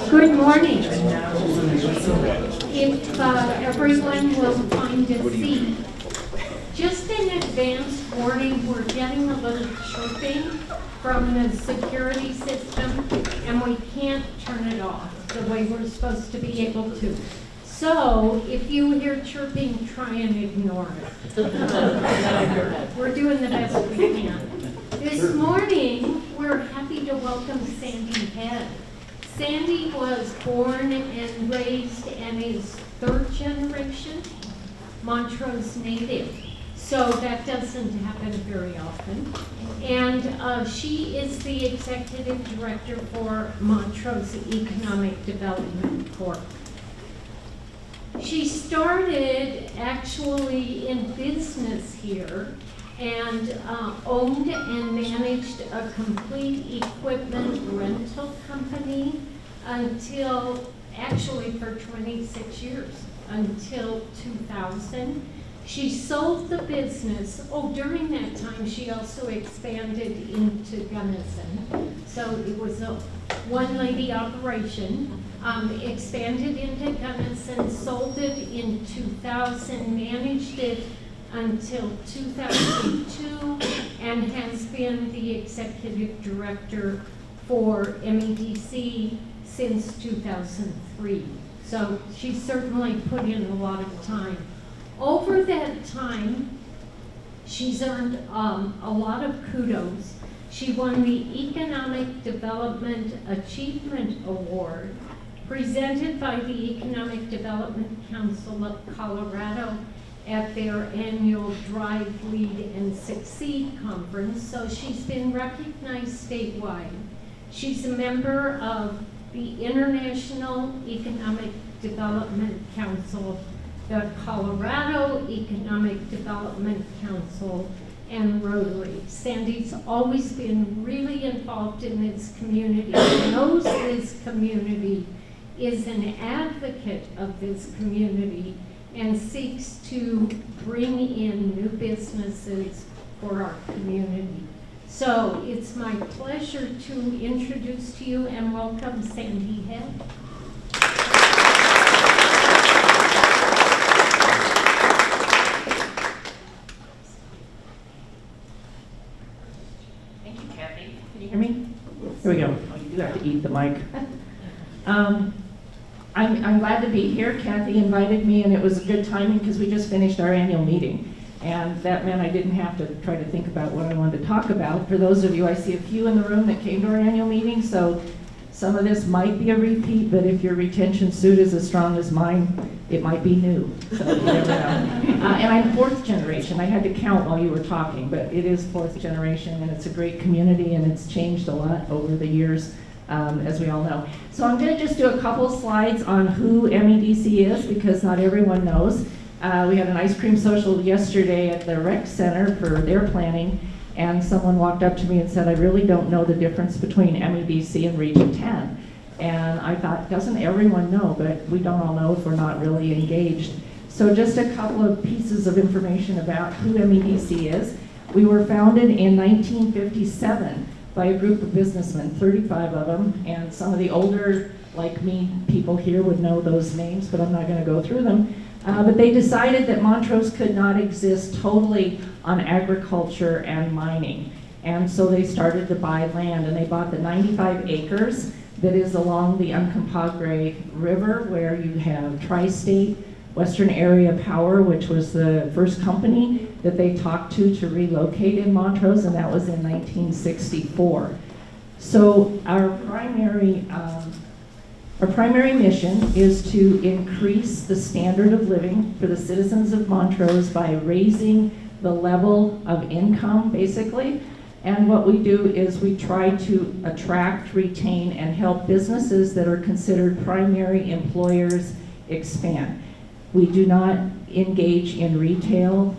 Good morning. If everyone will find a seat. Just in advance warning, we're getting a little chirping from the security system, and we can't turn it off the way we're supposed to be able to. So if you hear chirping, try and ignore it. We're doing the best we can. This morning, we're happy to welcome Sandy Head. Sandy was born and raised and is third generation Montrose native. So that doesn't happen very often. And she is the executive director for Montrose Economic Development Corp. She started actually in business here and owned and managed a complete equipment rental company until, actually for 26 years, until 2000. She sold the business. Oh, during that time, she also expanded into Gunnison. So it was a one-lady operation. Expanded into Gunnison, sold it in 2000, managed it until 2002, and has been the executive director for MEDC since 2003. So she's certainly put in a lot of time. Over that time, she's earned a lot of kudos. She won the Economic Development Achievement Award, presented by the Economic Development Council of Colorado at their annual Drive, Lead, and Succeed conference. So she's been recognized statewide. She's a member of the International Economic Development Council, the Colorado Economic Development Council, and Rotary. Sandy's always been really involved in this community, knows this community, is an advocate of this community, and seeks to bring in new businesses for our community. So it's my pleasure to introduce to you and welcome Sandy Head. Thank you, Kathy. Can you hear me? Here we go. Oh, you do have to eat the mic. I'm glad to be here. Kathy invited me, and it was a good timing because we just finished our annual meeting. And that meant I didn't have to try to think about what I wanted to talk about. For those of you, I see a few in the room that came to our annual meeting, so some of this might be a repeat, but if your retention suit is as strong as mine, it might be new. So you never know. And I'm fourth generation. I had to count while you were talking, but it is fourth generation, and it's a great community, and it's changed a lot over the years, as we all know. So I'm going to just do a couple slides on who MEDC is, because not everyone knows. We had an ice cream social yesterday at the rec center for their planning, and someone walked up to me and said, I really don't know the difference between MEDC and Region 10. And I thought, doesn't everyone know? But we don't all know if we're not really engaged. So just a couple of pieces of information about who MEDC is. We were founded in 1957 by a group of businessmen, 35 of them, and some of the older, like me, people here would know those names, but I'm not going to go through them. But they decided that Montrose could not exist totally on agriculture and mining. And so they started to buy land, and they bought the 95 acres that is along the Uncompahgre River, where you have Tri-State Western Area Power, which was the first company that they talked to relocate in Montrose, and that was in 1964. So our primary mission is to increase the standard of living for the citizens of Montrose by raising the level of income, basically. And what we do is we try to attract, retain, and help businesses that are considered primary employers expand. We do not engage in retail,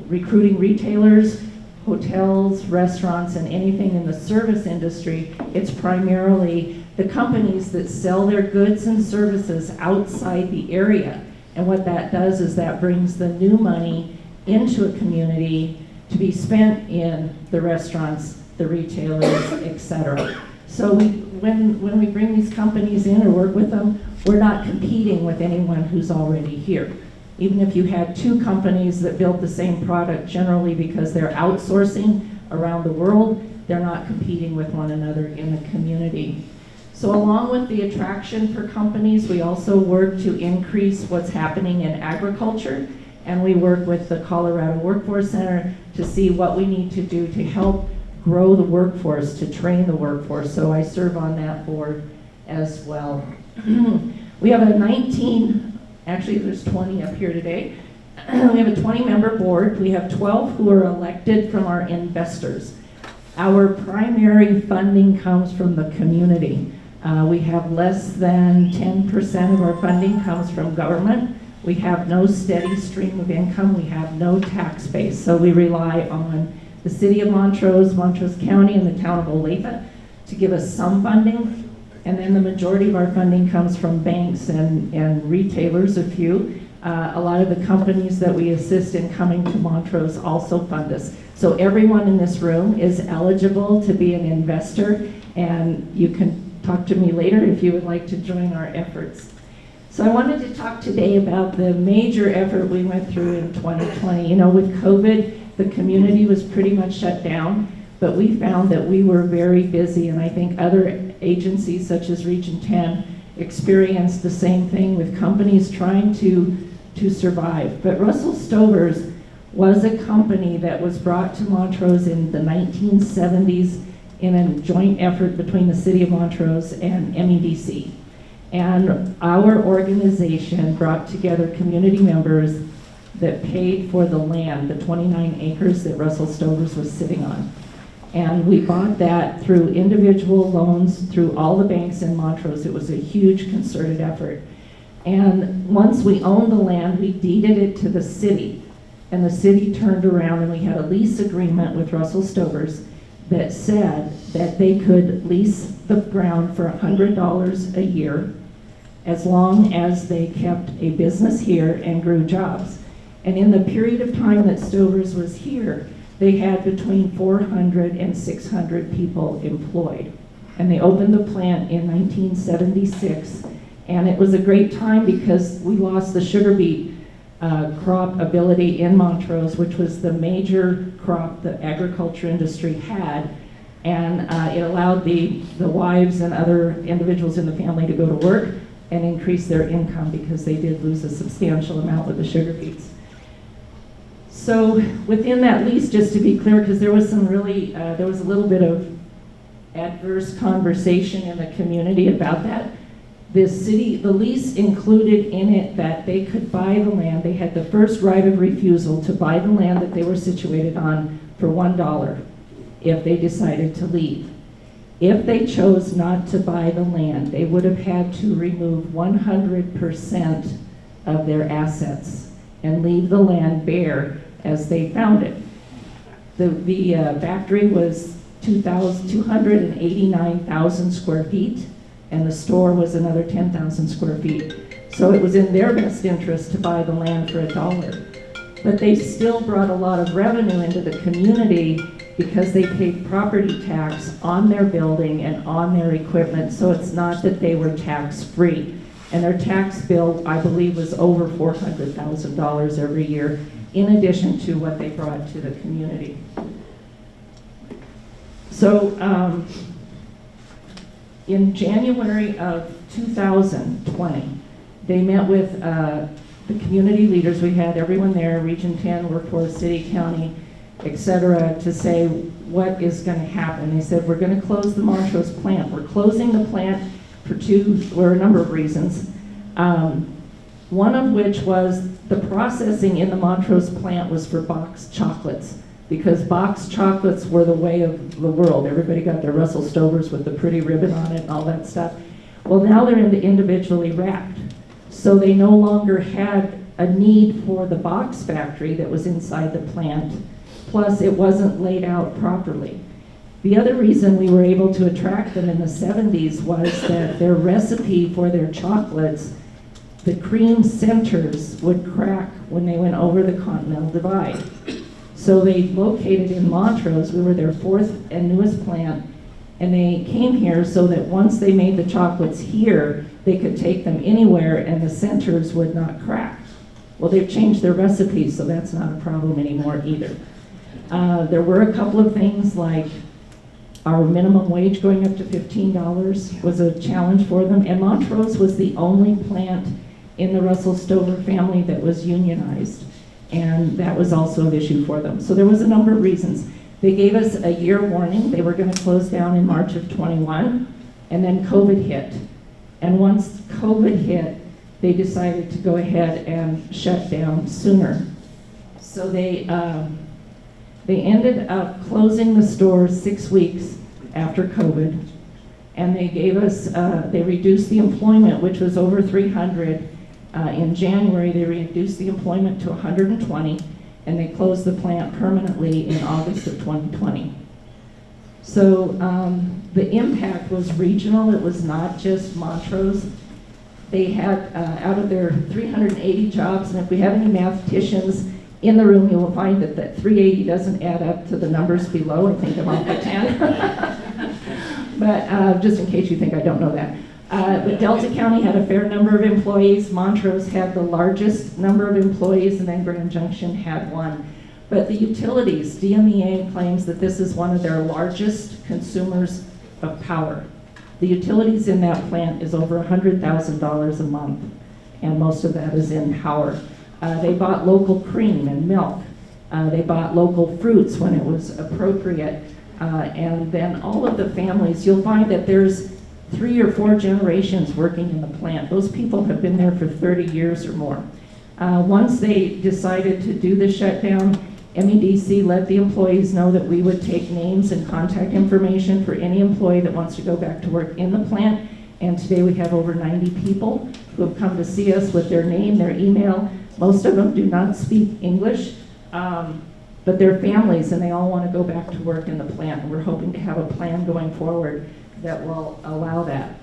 recruiting retailers, hotels, restaurants, and anything in the service industry. It's primarily the companies that sell their goods and services outside the area. And what that does is that brings the new money into a community to be spent in the restaurants, the retailers, etc. So when we bring these companies in or work with them, we're not competing with anyone who's already here. Even if you had two companies that built the same product, generally because they're outsourcing around the world, they're not competing with one another in the community. So along with the attraction for companies, we also work to increase what's happening in agriculture, and we work with the Colorado Workforce Center to see what we need to do to help grow the workforce, to train the workforce. So I serve on that board as well. We have a 19, actually there's 20 up here today. We have a 20-member board. We have 12 who are elected from our investors. Our primary funding comes from the community. We have less than 10% of our funding comes from government. We have no steady stream of income. We have no tax base. So we rely on the city of Montrose, Montrose County, and the town of Olathe to give us some funding. And then the majority of our funding comes from banks and retailers, a few. A lot of the companies that we assist in coming to Montrose also fund us. So everyone in this room is eligible to be an investor, and you can talk to me later if you would like to join our efforts. So I wanted to talk today about the major effort we went through in 2020. You know, with COVID, the community was pretty much shut down, but we found that we were very busy, and I think other agencies such as Region 10 experienced the same thing with companies trying to survive. But Russell Stover's was a company that was brought to Montrose in the 1970s in a joint effort between the city of Montrose and MEDC. And our organization brought together community members that paid for the land, the 29 acres that Russell Stover's was sitting on. And we bought that through individual loans through all the banks in Montrose. It was a huge concerted effort. And once we owned the land, we deeded it to the city. And the city turned around and we had a lease agreement with Russell Stover's that said that they could lease the ground for $100 a year as long as they kept a business here and grew jobs. And in the period of time that Stover's was here, they had between 400 and 600 people employed. And they opened the plant in 1976, and it was a great time because we lost the sugar beet crop ability in Montrose, which was the major crop the agriculture industry had, and it allowed the wives and other individuals in the family to go to work and increase their income because they did lose a substantial amount with the sugar beets. So within that lease, just to be clear, because there was some really, there was a little bit of adverse conversation in the community about that. The lease included in it that they could buy the land. They had the first right of refusal to buy the land that they were situated on for $1 if they decided to leave. If they chose not to buy the land, they would have had to remove 100% of their assets and leave the land bare as they found it. The factory was 289,000 square feet, and the store was another 10,000 square feet. So it was in their best interest to buy the land for $1. But they still brought a lot of revenue into the community because they paid property tax on their building and on their equipment, so it's not that they were tax-free. And their tax bill, I believe, was over $400,000 every year, in addition to what they brought to the community. So in January of 2020, they met with the community leaders. We had everyone there, Region 10, Workforce, City, County, etc., to say what is going to happen. They said, we're going to close the Montrose plant. We're closing the plant for a number of reasons. One of which was the processing in the Montrose plant was for boxed chocolates, because boxed chocolates were the way of the world. Everybody got their Russell Stover's with the pretty ribbon on it and all that stuff. Well, now they're individually wrapped. So they no longer had a need for the box factory that was inside the plant, plus it wasn't laid out properly. The other reason we were able to attract them in the 70s was that their recipe for their chocolates, the cream centers would crack when they went over the Continental Divide. So they located in Montrose. We were their fourth and newest plant, And they came here so that once they made the chocolates here, they could take them anywhere and the centers would not crack. Well, they've changed their recipes, so that's not a problem anymore either. There were a couple of things like our minimum wage going up to $15 was a challenge for them, and Montrose was the only plant in the Russell Stover family that was unionized, and that was also an issue for them. So there was a number of reasons. They gave us a year warning. They were going to close down in March of 21, and then COVID hit. And once COVID hit, they decided to go ahead and shut down sooner. So they ended up closing the store 6 weeks after COVID, and they gave us, they reduced the employment, which was over 300. In January, they reduced the employment to 120, and they closed the plant permanently in August of 2020. So the impact was regional. It was not just Montrose. They had, out of their 380 jobs, and if we have any mathematicians in the room, you will find that that 380 doesn't add up to the numbers below. I think I'm off by 10. But just in case you think I don't know that. But Delta County had a fair number of employees. Montrose had the largest number of employees, and then Grand Junction had one. But the utilities, DMEA claims that this is one of their largest consumers of power. The utilities in that plant is over $100,000 a month, and most of that is in power. They bought local cream and milk. They bought local fruits when it was appropriate. And then all of the families, you'll find that there's 3 or 4 generations working in the plant. Those people have been there for 30 years or more. Once they decided to do the shutdown, MEDC let the employees know that we would take names and contact information for any employee that wants to go back to work in the plant. And today we have over 90 people who have come to see us with their name, their email. Most of them do not speak English, but they're families and they all want to go back to work in the plant. And we're hoping to have a plan going forward that will allow that.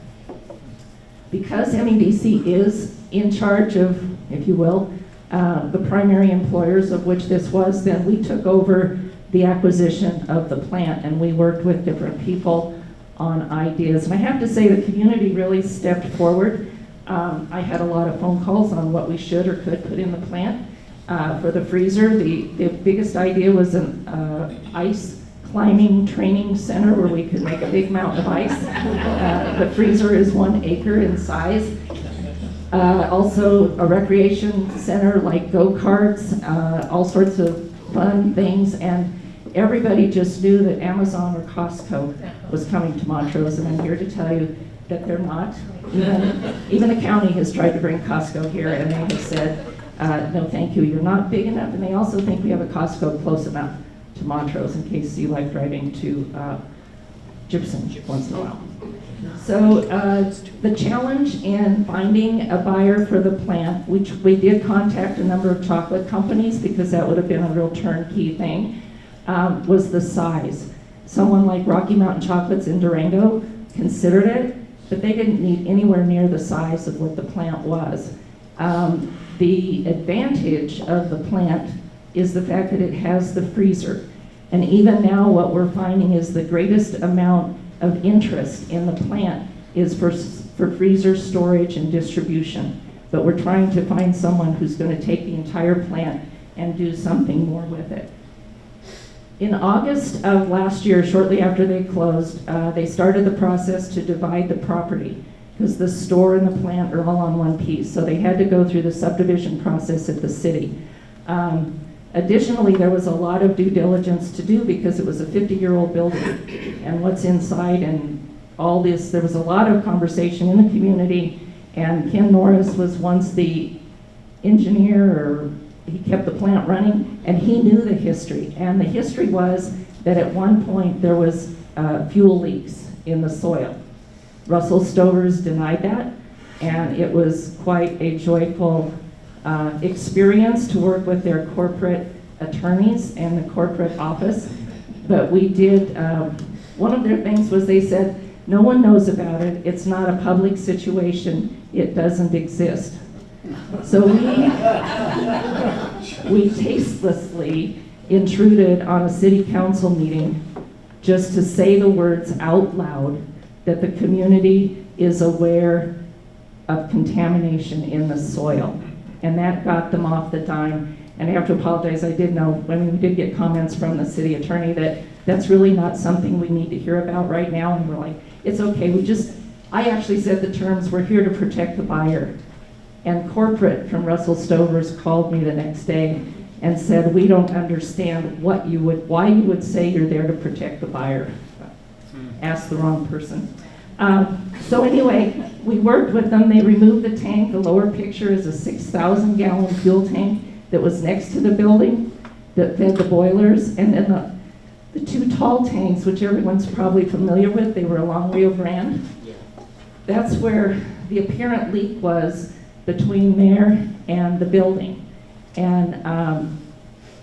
Because MEDC is in charge of, if you will, the primary employers of which this was, then we took over the acquisition of the plant and we worked with different people on ideas. And I have to say the community really stepped forward. I had a lot of phone calls on what we should or could put in the plant. For the freezer, the biggest idea was an ice climbing training center where we could make a big mountain of ice. The freezer is 1 acre in size. Also a recreation center like go-karts, all sorts of fun things, and everybody just knew that Amazon or Costco was coming to Montrose, and I'm here to tell you that they're not. Even the county has tried to bring Costco here, and they have said, no thank you, you're not big enough, and they also think we have a Costco close enough to Montrose in case you like driving to Gibson once in a while. So the challenge in finding a buyer for the plant, which we did contact a number of chocolate companies because that would have been a real turnkey thing, was the size. Someone like Rocky Mountain Chocolates in Durango considered it, but they didn't need anywhere near the size of what the plant was. The advantage of the plant is the fact that it has the freezer. And even now what we're finding is the greatest amount of interest in the plant is for freezer storage and distribution. But we're trying to find someone who's going to take the entire plant and do something more with it. In August of last year, shortly after they closed, they started the process to divide the property because the store and the plant are all on one piece. So they had to go through the subdivision process at the city. Additionally, there was a lot of due diligence to do because it was a 50-year-old building and what's inside and all this. There was a lot of conversation in the community, and Ken Norris was once the engineer, or he kept the plant running, and he knew the history. And the history was that at one point there was fuel leaks in the soil. Russell Stover's denied that, and it was quite a joyful experience to work with their corporate attorneys and the corporate office. But we did, one of their things was they said, no one knows about it, it's not a public situation, it doesn't exist. So we tastelessly intruded on a city council meeting just to say the words out loud that the community is aware of contamination in the soil. And that got them off the dime. And I have to apologize, I did know, I mean, we did get comments from the city attorney that that's really not something we need to hear about right now. And we're like, it's okay, I actually said the terms, we're here to protect the buyer. And corporate from Russell Stover's called me the next day and said, we don't understand why you would say you're there to protect the buyer. Ask the wrong person. So anyway, we worked with them. They removed the tank. The lower picture is a 6,000 gallon fuel tank that was next to the building that fed the boilers. And then the two tall tanks, which everyone's probably familiar with, they were along Rio Grande. Yeah. That's where the apparent leak was between there and the building. And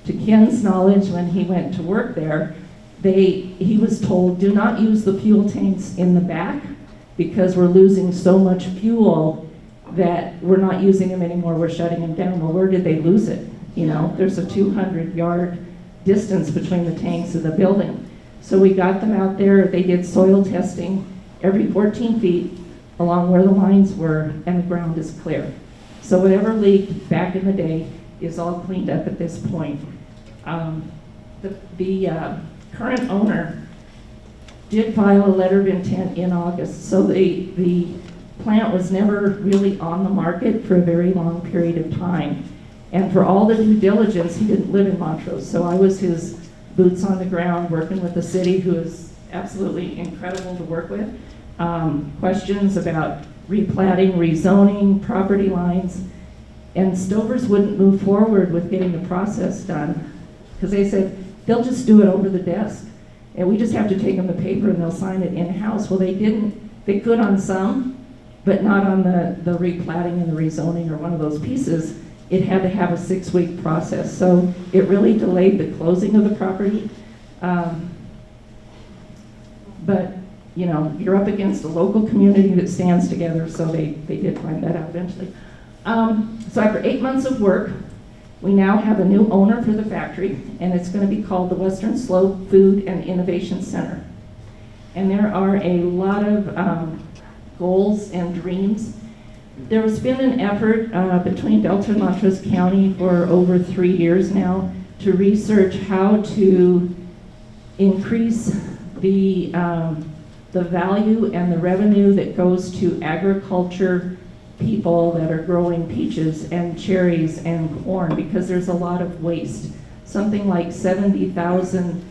to Ken's knowledge, when he went to work there, he was told, do not use the fuel tanks in the back because we're losing so much fuel that we're not using them anymore, we're shutting them down. Well, where did they lose it? You know, there's a 200-yard distance between the tanks and the building. So we got them out there, they did soil testing every 14 feet along where the lines were, and the ground is clear. So whatever leaked back in the day is all cleaned up at this point. The current owner did file a letter of intent in August, so the plant was never really on the market for a very long period of time. And for all the due diligence, he didn't live in Montrose, so I was his boots on the ground working with the city, who is absolutely incredible to work with. Questions about replatting, rezoning, property lines, and Stovers wouldn't move forward with getting the process done because they said they'll just do it over the desk and we just have to take them the paper and they'll sign it in-house. Well, they didn't. They could on some, but not on the replatting and the rezoning or one of those pieces. It had to have a 6-week process, so it really delayed the closing of the property. But you know, you're up against a local community that stands together, so they did find that out eventually. So after 8 months of work, we now have a new owner for the factory, and it's going to be called the Western Slope Food and Innovation Center. And there are a lot of goals and dreams. There has been an effort between Delta and Montrose County for over 3 years now to research how to increase the value and the revenue that goes to agriculture people that are growing peaches and cherries and corn, because there's a lot of waste. Something like 70,000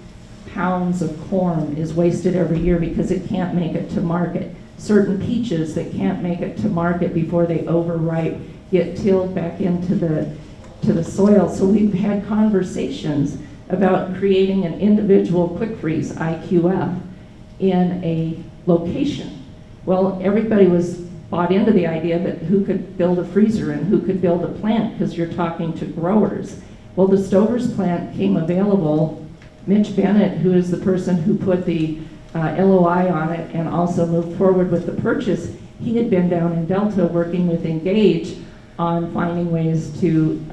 pounds of corn is wasted every year because it can't make it to market. Certain peaches that can't make it to market before they overripe get tilled back into the soil. So we've had conversations about creating an individual quick freeze, IQF, in a location. Well, everybody was bought into the idea that who could build a freezer and who could build a plant, because you're talking to growers. Well, the Stovers plant came available. Mitch Bennett, who is the person who put the LOI on it and also moved forward with the purchase, he had been down in Delta working with Engage on finding ways to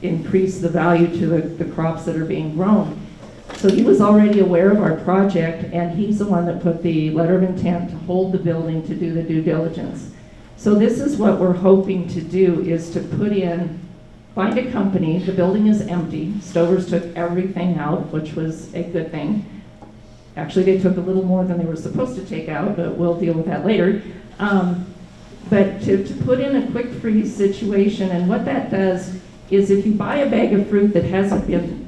increase the value to the crops that are being grown. So he was already aware of our project, and he's the one that put the letter of intent to hold the building to do the due diligence. So this is what we're hoping to do, is to find a company. The building is empty. Stovers took everything out, which was a good thing. Actually, they took a little more than they were supposed to take out, but we'll deal with that later. But to put in a quick freeze situation, and what that does is if you buy a bag of fruit that hasn't been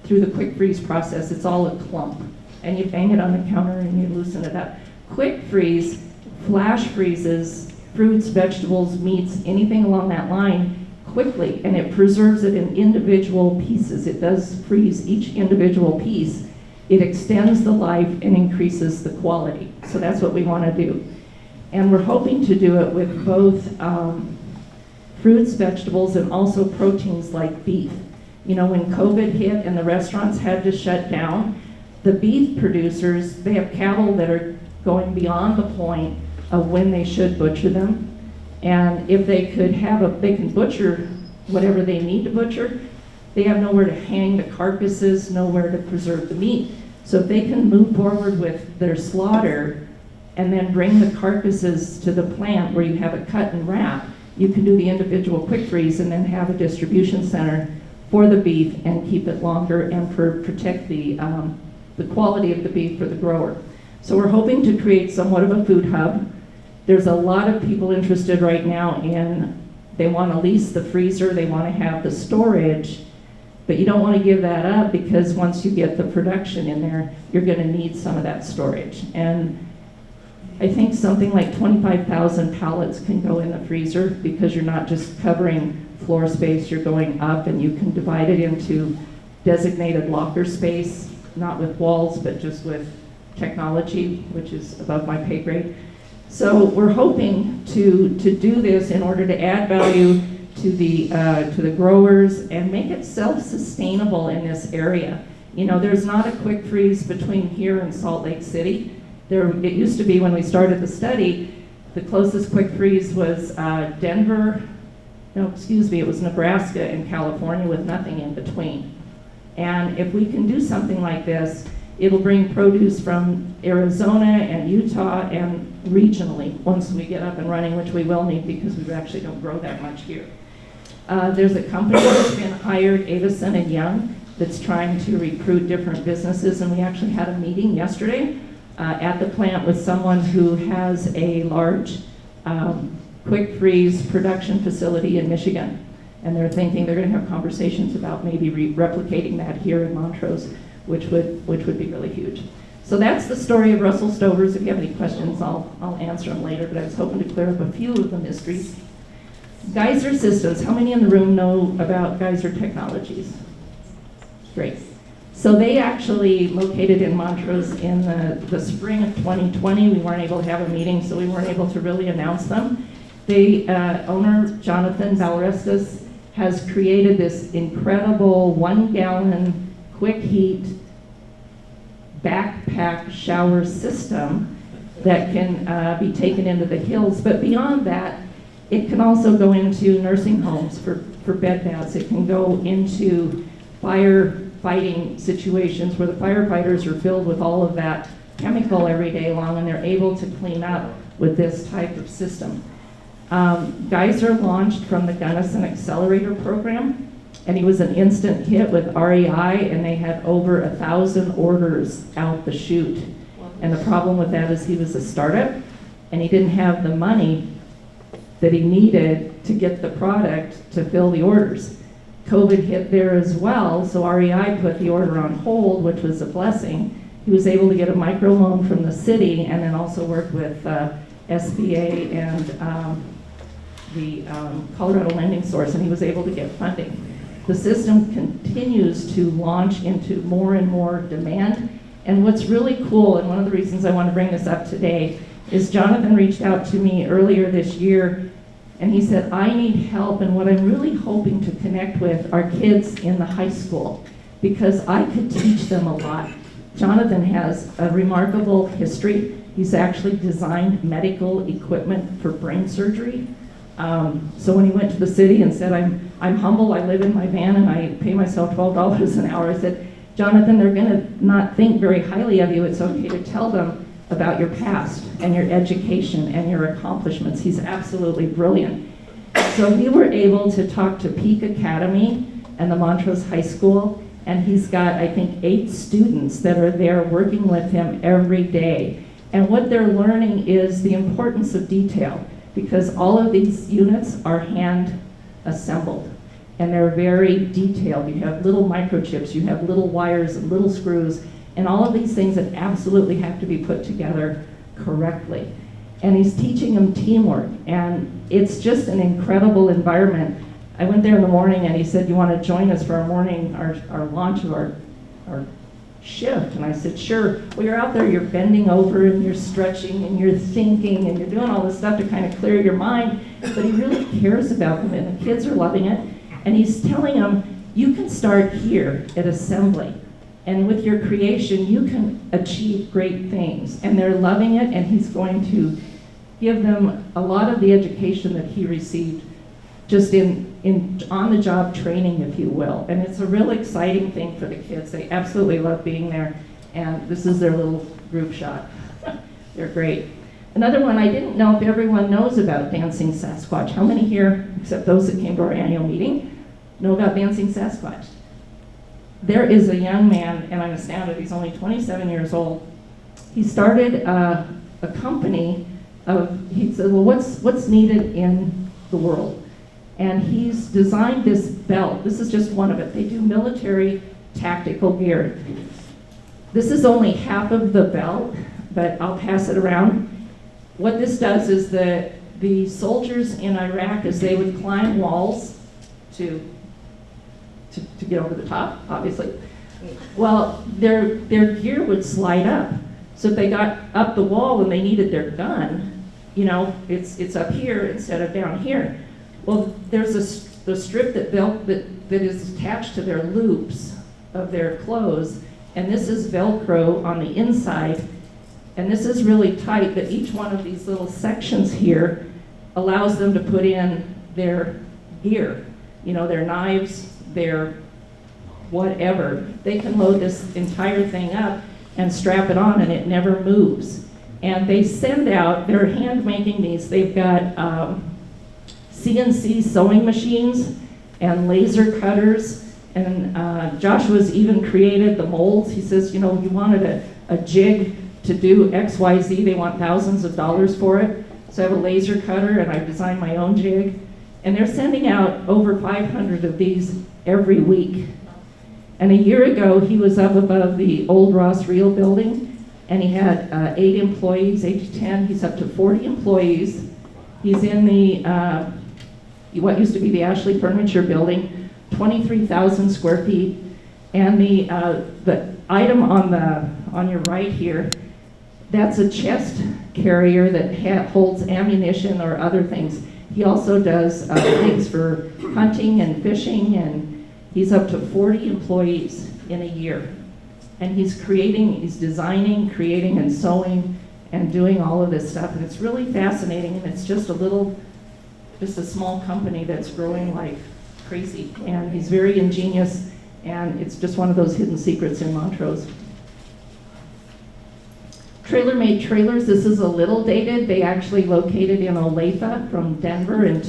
through the quick freeze process, it's all a clump, and you bang it on the counter and you loosen it up. Quick freeze flash freezes fruits, vegetables, meats, anything along that line quickly, and it preserves it in individual pieces. It does freeze each individual piece. It extends the life and increases the quality. So that's what we want to do. And we're hoping to do it with both fruits, vegetables, and also proteins like beef. You know, when COVID hit and the restaurants had to shut down, the beef producers, they have cattle that are going beyond the point of when they should butcher them. And if they can butcher whatever they need to butcher, they have nowhere to hang the carcasses, nowhere to preserve the meat. So if they can move forward with their slaughter and then bring the carcasses to the plant where you have it cut and wrap, you can do the individual quick freeze and then have a distribution center for the beef and keep it longer and protect the quality of the beef for the grower. So we're hoping to create somewhat of a food hub. There's a lot of people interested right now in, they want to lease the freezer, they want to have the storage, but you don't want to give that up because once you get the production in there, you're going to need some of that storage. And I think something like 25,000 pallets can go in the freezer because you're not just covering floor space, you're going up and you can divide it into designated locker space, not with walls, but just with technology, which is above my pay grade. So we're hoping to do this in order to add value to the growers and make it self-sustainable in this area. You know, there's not a quick freeze between here and Salt Lake City. It used to be when we started the study, the closest quick freeze was it was Nebraska and California with nothing in between. And if we can do something like this, it'll bring produce from Arizona and Utah and regionally once we get up and running, which we will need because we actually don't grow that much here. There's a company that's been hired, Avison and Young, that's trying to recruit different businesses, and we actually had a meeting yesterday at the plant with someone who has a large quick freeze production facility in Michigan. And they're thinking they're going to have conversations about maybe replicating that here in Montrose, which would be really huge. So that's the story of Russell Stover's. If you have any questions, I'll answer them later, but I was hoping to clear up a few of the mysteries. Geyser Systems, how many in the room know about Geyser Technologies? Great. So they actually located in Montrose in the spring of 2020. We weren't able to have a meeting, so we weren't able to really announce them. Owner Jonathan Valorestas has created this incredible 1-gallon quick heat backpack shower system that can be taken into the hills. But beyond that, it can also go into nursing homes for bed baths. It can go into firefighting situations where the firefighters are filled with all of that chemical every day long and they're able to clean up with this type of system. Geyser launched from the Gunnison Accelerator Program, and he was an instant hit with REI, and they had over 1,000 orders out the chute. And the problem with that is he was a startup, and he didn't have the money that he needed to get the product to fill the orders. COVID hit there as well, so REI put the order on hold, which was a blessing. He was able to get a microloan from the city, and then also worked with SBA and the Colorado Lending Source, and he was able to get funding. The system continues to launch into more and more demand. And what's really cool, and one of the reasons I want to bring this up today, is Jonathan reached out to me earlier this year, and he said, I need help, and what I'm really hoping to connect with are kids in the high school, because I could teach them a lot. Jonathan has a remarkable history. He's actually designed medical equipment for brain surgery. So when he went to the city and said, I'm humble, I live in my van and I pay myself $12 an hour, I said, Jonathan, they're gonna not think very highly of you. It's okay to tell them about your past and your education and your accomplishments. He's absolutely brilliant. So we were able to talk to Peak Academy and the Montrose High School, and he's got, I think, 8 students that are there working with him every day. And what they're learning is the importance of detail, because all of these units are hand assembled and they're very detailed. You have little microchips, you have little wires and little screws, and all of these things that absolutely have to be put together correctly. And he's teaching them teamwork, and it's just an incredible environment. I went there in the morning and he said, you want to join us for our morning, our launch of our shift? And I said, sure. Well, you're out there, you're bending over and you're stretching and you're thinking and you're doing all this stuff to kind of clear your mind, but he really cares about them and the kids are loving it. And he's telling them, you can start here at assembly, and with your creation, you can achieve great things. And they're loving it, and he's going to give them a lot of the education that he received just in on-the-job training, if you will. And it's a real exciting thing for the kids. They absolutely love being there. And this is their little group shot. They're great. Another one, I didn't know if everyone knows about Dancing Sasquatch. How many here, except those that came to our annual meeting, know about Dancing Sasquatch? There is a young man, and I'm astounded, he's only 27 years old. He started a company he said, well, what's needed in the world? And he's designed this belt. This is just one of it. They do military tactical gear. This is only half of the belt, but I'll pass it around. What this does is that the soldiers in Iraq, as they would climb walls to get over the top, obviously, well, their gear would slide up. So if they got up the wall and they needed their gun, you know, it's up here instead of down here. Well, there's the strip that is attached to their loops of their clothes, and this is Velcro on the inside, and this is really tight, but each one of these little sections here allows them to put in their gear, you know, their knives, their whatever. They can load this entire thing up and strap it on, and it never moves. And they send out, they're hand making these, they've got CNC sewing machines and laser cutters, and Joshua's even created the molds. He says, you know, you wanted a jig to do XYZ, they want thousands of dollars for it. So I have a laser cutter and I've designed my own jig. And they're sending out over 500 of these every week. And a year ago, he was up above the old Ross Reel building, and he had 8 employees, 8 to 10. He's up to 40 employees. He's in the, what used to be the Ashley Furniture building, 23,000 square feet. And the item on your right here, that's a chest carrier that holds ammunition or other things. He also does things for hunting and fishing, and he's up to 40 employees in a year. And he's designing, creating, and sewing, and doing all of this stuff. And it's really fascinating, and it's just a small company that's growing like crazy. And he's very ingenious, and it's just one of those hidden secrets in Montrose. Trailer Made Trailers, this is a little dated. They actually located in Olathe from Denver in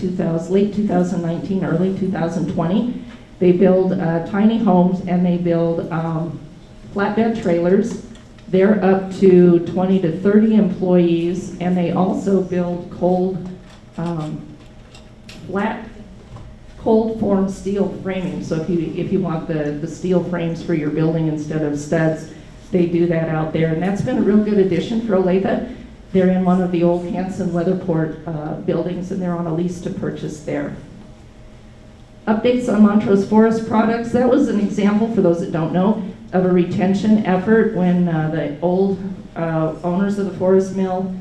late 2019, early 2020. They build tiny homes, and they build flatbed trailers. They're up to 20 to 30 employees, and they also build cold form steel framing. So if you want the steel frames for your building instead of studs, they do that out there, and that's been a real good addition for Olathe. They're in one of the old Hanson Weatherport buildings, and they're on a lease to purchase there. Updates on Montrose Forest Products. That was an example, for those that don't know, of a retention effort when the old owners of the forest mill,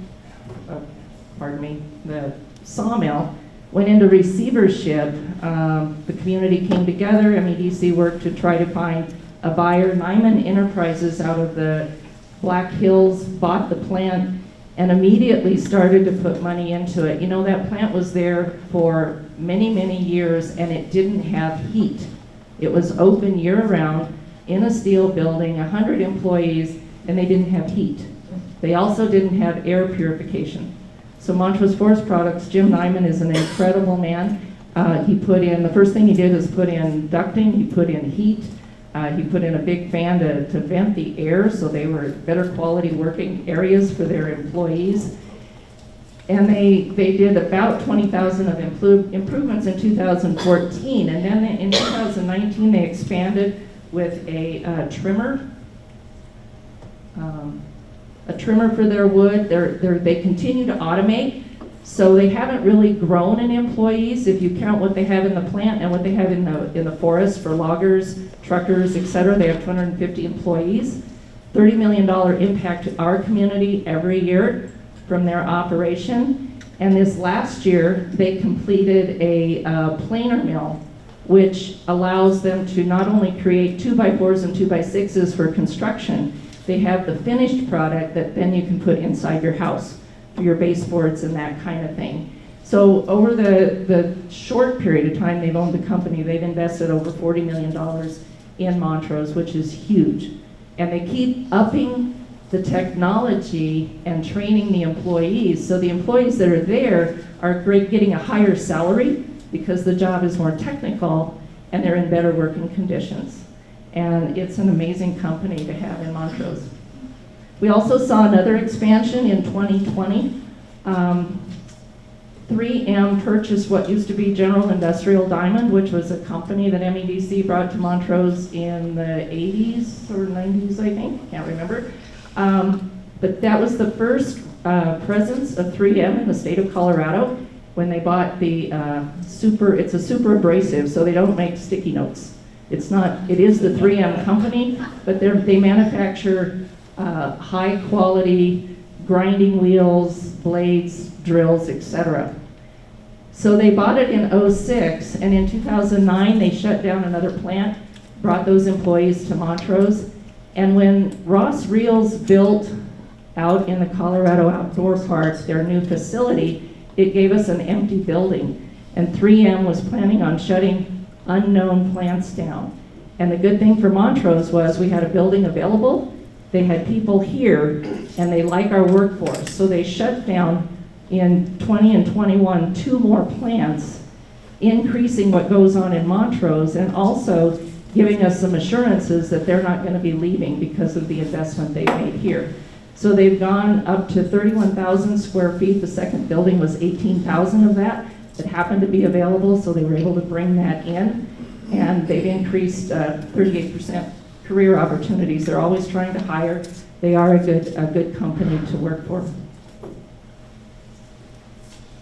the sawmill, went into receivership. The community came together, MEDC worked to try to find a buyer. Nyman Enterprises out of the Black Hills bought the plant and immediately started to put money into it. You know, that plant was there for many, many years, and it didn't have heat. It was open year-round in a steel building, 100 employees, and they didn't have heat. They also didn't have air purification. So Montrose Forest Products, Jim Nyman is an incredible man. The first thing he did is put in ducting, he put in heat, he put in a big fan to vent the air, so they were better quality working areas for their employees. And they did about 20,000 of improvements in 2014, and then in 2019 they expanded with a trimmer for their wood. They continue to automate, so they haven't really grown in employees if you count what they have in the plant and what they have in the forest for loggers, truckers, etc. They have 250 employees. $30 million impact to our community every year from their operation. And this last year, they completed a planer mill, which allows them to not only create 2x4s and 2x6s for construction, they have the finished product that then you can put inside your house for your baseboards and that kind of thing. So over the short period of time they've owned the company, they've invested over $40 million in Montrose, which is huge. And they keep upping the technology and training the employees. So the employees that are there are getting a higher salary because the job is more technical and they're in better working conditions. And it's an amazing company to have in Montrose. We also saw another expansion in 2020. 3M purchased what used to be General Industrial Diamond, which was a company that MEDC brought to Montrose in the 80s or 90s, I think, can't remember. But that was the first presence of 3M in the state of Colorado when they bought the it's a super abrasive, so they don't make sticky notes. It is the 3M company, but they manufacture high quality grinding wheels, blades, drills, etc. So they bought it in '06, and in 2009 they shut down another plant, brought those employees to Montrose, and when Ross Reels built out in the Colorado Outdoor Park their new facility, it gave us an empty building, and 3M was planning on shutting unknown plants down. And the good thing for Montrose was we had a building available, they had people here, and they like our workforce. So they shut down in 20 and 21 2 more plants, increasing what goes on in Montrose and also giving us some assurances that they're not going to be leaving because of the investment they made here. So they've gone up to 31,000 square feet. The second building was 18,000 of that. It happened to be available, so they were able to bring that in. And they've increased 38% career opportunities. They're always trying to hire. They are a good company to work for.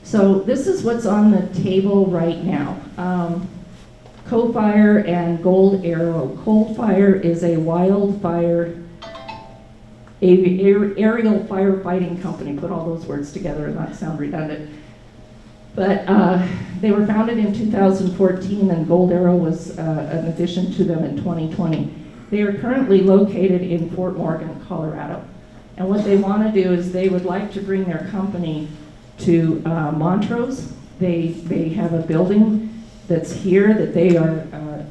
So this is what's on the table right now. Co-Fire and Gold Arrow. Co-Fire is a wildfire aerial firefighting company. Put all those words together and not sound redundant. But they were founded in 2014, and Gold Arrow was an addition to them in 2020. They are currently located in Fort Morgan, Colorado. And what they want to do is they would like to bring their company to Montrose. They have a building that's here that they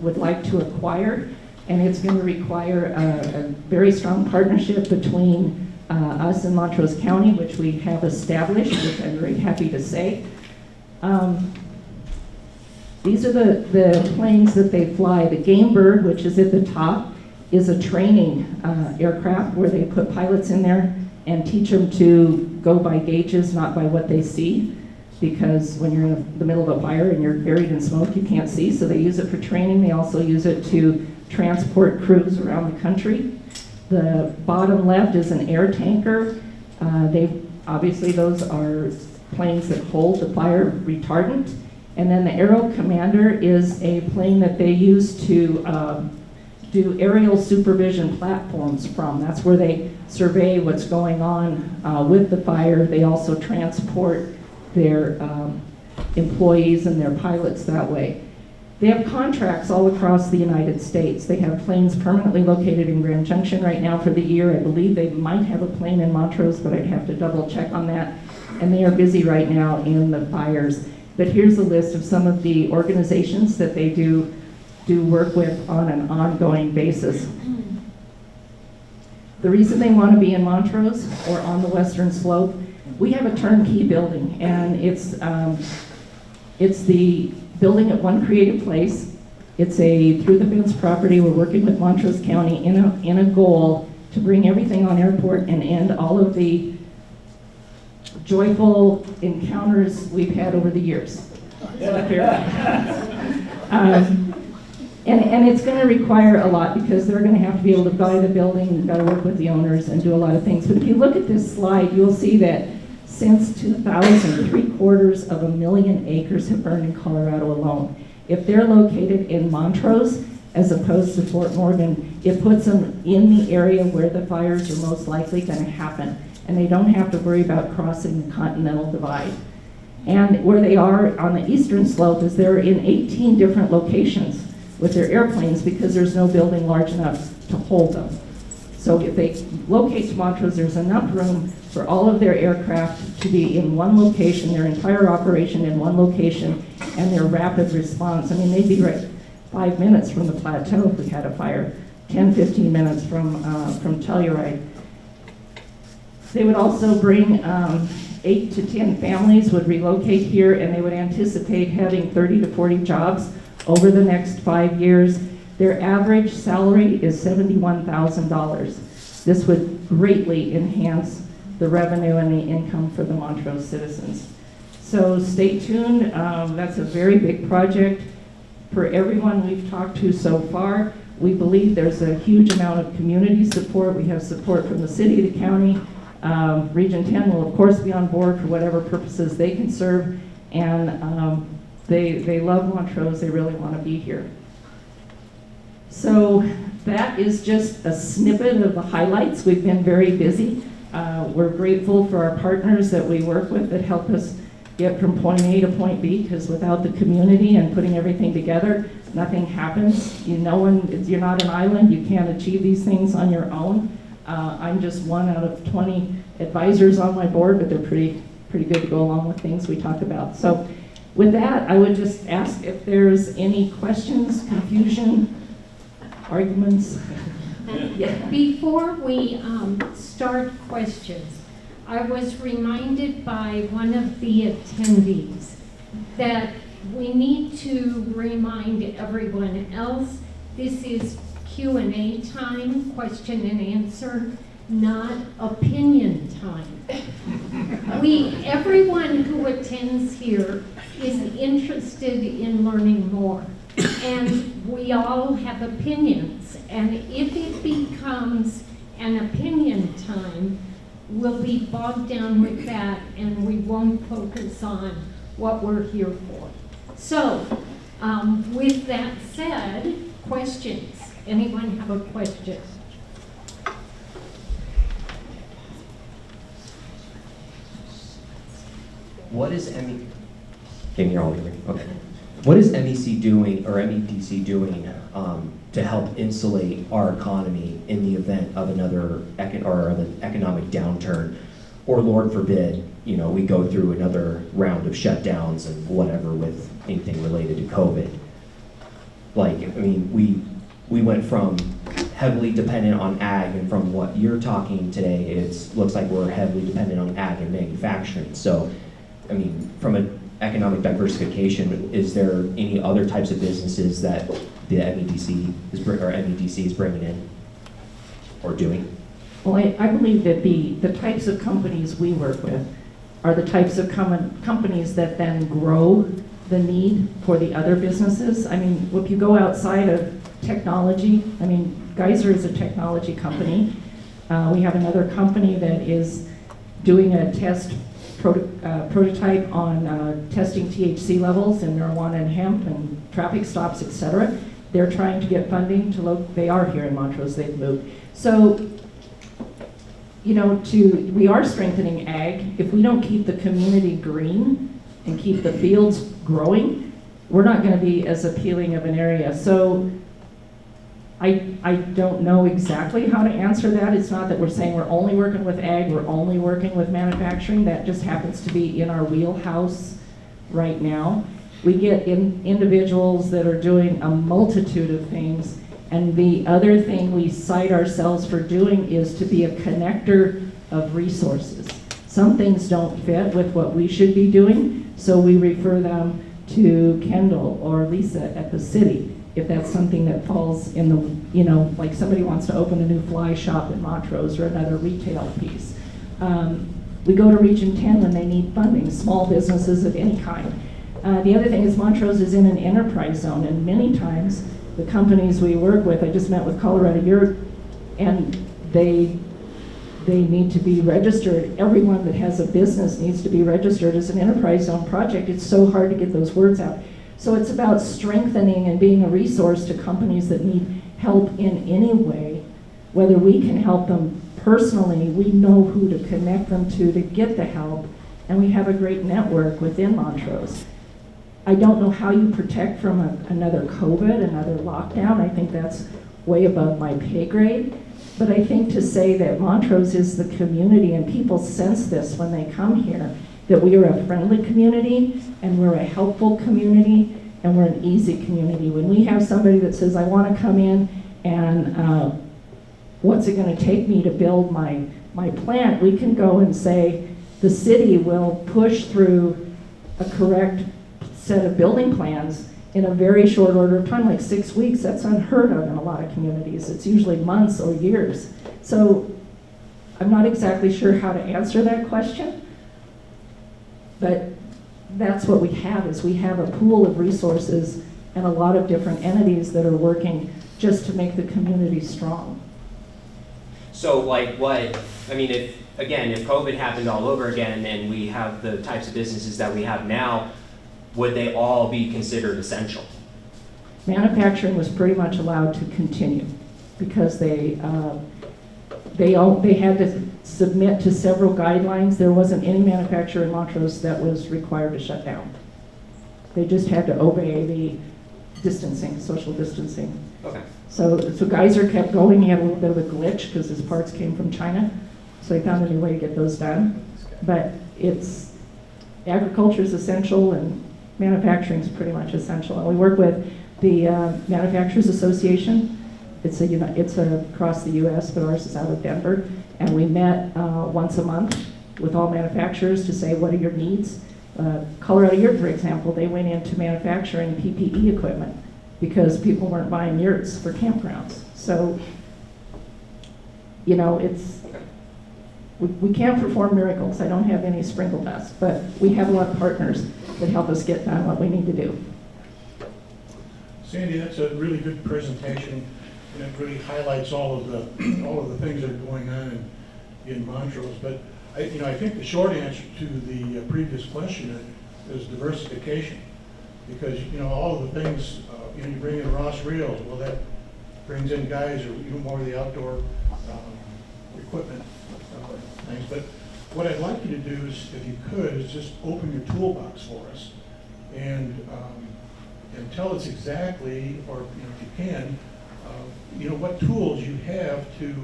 would like to acquire, and it's going to require a very strong partnership between us and Montrose County, which we have established, which I'm very happy to say. These are the planes that they fly. The Game Bird, which is at the top, is a training aircraft where they put pilots in there and teach them to go by gauges, not by what they see, because when you're in the middle of a fire and you're buried in smoke, you can't see, so they use it for training. They also use it to transport crews around the country. The bottom left is an air tanker. Obviously those are planes that hold the fire retardant. And then the Aero Commander is a plane that they use to do aerial supervision platforms from. That's where they survey what's going on with the fire. They also transport their employees and their pilots that way. They have contracts all across the United States. They have planes permanently located in Grand Junction right now for the year. I believe they might have a plane in Montrose, but I'd have to double check on that. And they are busy right now in the fires. But here's a list of some of the organizations that they do work with on an ongoing basis. The reason they want to be in Montrose or on the western slope, we have a turnkey building, and it's the building at One Creative Place. It's a through-the-fence property. We're working with Montrose County in a goal to bring everything on airport and end all of the joyful encounters we've had over the years. And it's going to require a lot because they're going to have to be able to buy the building, you've got to work with the owners and do a lot of things. But if you look at this slide, you'll see that since 2000, 750,000 acres have burned in Colorado alone. If they're located in Montrose, as opposed to Fort Morgan, it puts them in the area where the fires are most likely going to happen. And they don't have to worry about crossing the Continental Divide. And where they are on the eastern slope is they're in 18 different locations with their airplanes because there's no building large enough to hold them. So if they locate to Montrose, there's enough room for all of their aircraft to be in one location, their entire operation in one location, and their rapid response. I mean, they'd be right 5 minutes from the plateau if we had a fire. 10, 15 minutes from Telluride. They would also bring 8 to 10 families would relocate here, and they would anticipate having 30 to 40 jobs over the next 5 years. Their average salary is $71,000. This would greatly enhance the revenue and the income for the Montrose citizens. So stay tuned. That's a very big project. For everyone we've talked to so far, we believe there's a huge amount of community support. We have support from the city, the county. Region 10 will of course be on board for whatever purposes they can serve, and they love Montrose. They really want to be here. So that is just a snippet of the highlights. We've been very busy. We're grateful for our partners that we work with that help us get from point A to point B, because without the community and putting everything together, nothing happens. You're not an island. You can't achieve these things on your own. I'm just one out of 20 advisors on my board, but they're pretty good to go along with things we talk about. So with that, I would just ask if there's any questions, confusion, arguments. Yeah. Before we start questions, I was reminded by one of the attendees that we need to remind everyone else this is Q&A time, question and answer, not opinion time. Everyone who attends here is interested in learning more, and we all have opinions, and if it becomes an opinion time, we'll be bogged down with that and we won't focus on what we're here for. So, with that said, questions. Anyone have a question? What is MEDC? Can you all hear me? Okay. What is MEC doing, or MEDC doing, to help insulate our economy in the event of another economic downturn, or Lord forbid, we go through another round of shutdowns and whatever with anything related to COVID? We went from heavily dependent on ag, and from what you're talking today, it looks like we're heavily dependent on ag and manufacturing. So, from an economic diversification, is there any other types of businesses that the MEDC is bringing in or doing? Well, I believe that the types of companies we work with are the types of companies that then grow the need for the other businesses. If you go outside of technology, Geyser is a technology company. We have another company that is doing a test prototype on testing THC levels in marijuana and hemp and traffic stops, etc. They're trying to get funding they are here in Montrose, they've moved. So, we are strengthening ag. If we don't keep the community green and keep the fields growing, we're not going to be as appealing of an area. So I don't know exactly how to answer that. It's not that we're saying we're only working with ag, we're only working with manufacturing. That just happens to be in our wheelhouse right now. We get individuals that are doing a multitude of things, and the other thing we cite ourselves for doing is to be a connector of resources. Some things don't fit with what we should be doing, so we refer them to Kendall or Lisa at the city, if that's something that falls in the, like somebody wants to open a new fly shop in Montrose or another retail piece. We go to Region 10 when they need funding, small businesses of any kind. The other thing is Montrose is in an enterprise zone, and many times the companies we work with, I just met with Colorado, and they need to be registered. Everyone that has a business needs to be registered as an enterprise zone project. It's so hard to get those words out. So it's about strengthening and being a resource to companies that need help in any way. Whether we can help them personally, we know who to connect them to get the help, and we have a great network within Montrose. I don't know how you protect from another COVID, another lockdown. I think that's way above my pay grade. But I think to say that Montrose is the community, and people sense this when they come here, that we are a friendly community, and we're a helpful community, and we're an easy community. When we have somebody that says, I want to come in and what's it going to take me to build my plant, we can go and say the city will push through a correct set of building plans in a very short order of time, like 6 weeks. That's unheard of in a lot of communities. It's usually months or years. So I'm not exactly sure how to answer that question, but that's what we have, is we have a pool of resources and a lot of different entities that are working just to make the community strong. So like what, I mean, if COVID happened all over again and we have the types of businesses that we have now, would they all be considered essential? Manufacturing was pretty much allowed to continue because they had to submit to several guidelines. There wasn't any manufacturer in Montrose that was required to shut down. They just had to obey the distancing, social distancing. Okay. So Geyser kept going. He had a little bit of a glitch because his parts came from China. So he found a new way to get those done. But agriculture is essential and manufacturing is pretty much essential. And we work with the Manufacturers Association. It's across the U.S., but ours is out of Denver. And we met once a month with all manufacturers to say, what are your needs? Colorado Yurt, for example, they went into manufacturing PPE equipment because people weren't buying yurts for campgrounds. So, you know, we can't perform miracles. I don't have any sprinkle dust, but we have a lot of partners that help us get done what we need to do. Sandy, that's a really good presentation, and it really highlights all of the things that are going on in Montrose. But I think the short answer to the previous question is diversification, because all of the things you bring in Ross Reels, well, that brings in guys who more of the outdoor equipment things. But what I'd like you to do is, if you could, is just open your toolbox for us and tell us exactly, or if you can, what tools you have to